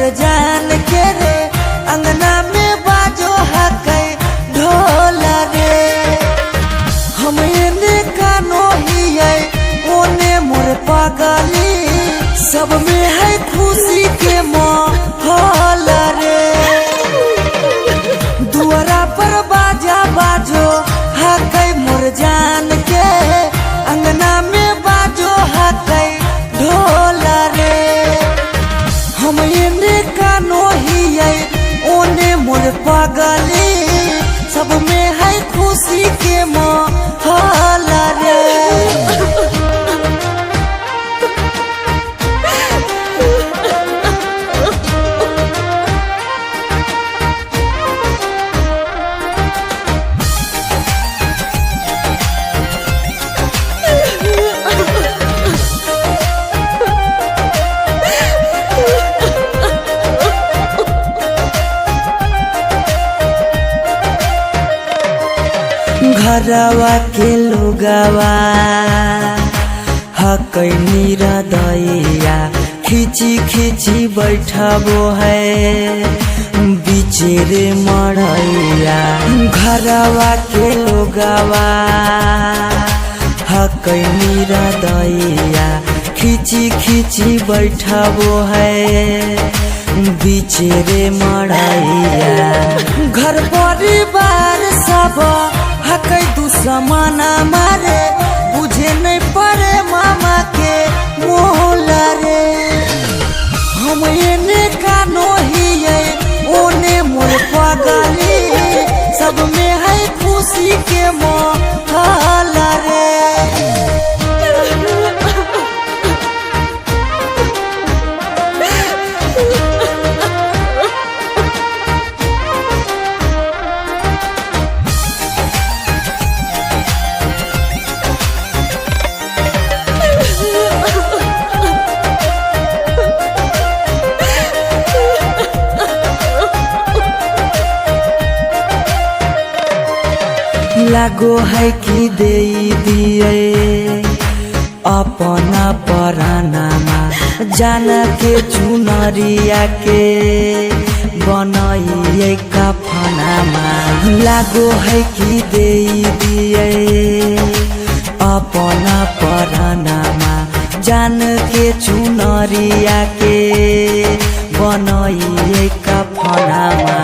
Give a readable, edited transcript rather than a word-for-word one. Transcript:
मोर जान के रे अंगना में बाजो हकै ढोल रे। हम एने कानो हियै ओने मोर पागली, सब में है खुशी के माहौल रे। दुआरा पर बाजा बाजो हकै मोर जान के अंगना में बाजो हकै ढोल रे। हम एने कानो हियै ओने मोर पागली, सब में है खुशी के माहौल रे। घरवा के लोगवा हकै निरदैया, खिची खिची बैठबो है बीचे रे मड़ैया। घरवा के लोगवा हकै निरदैया, खिची खिची बैठबो है बीचे रे मड़ैया। घर परिवार सब हकै दुश्मना मारे, बुझे नहीं पड़े मामा के मोहल रे। हम एने कानो हियै ओने मोर पागली, सब में है खुशी के माहौल रे। लागो है कि दे दिए अपना परानामा, जान के चुनरिया के बनाइए कफनामा। लागो है कि दे दिए अपना परानामा, जान के चुनरिया के बनाइए कफनामा।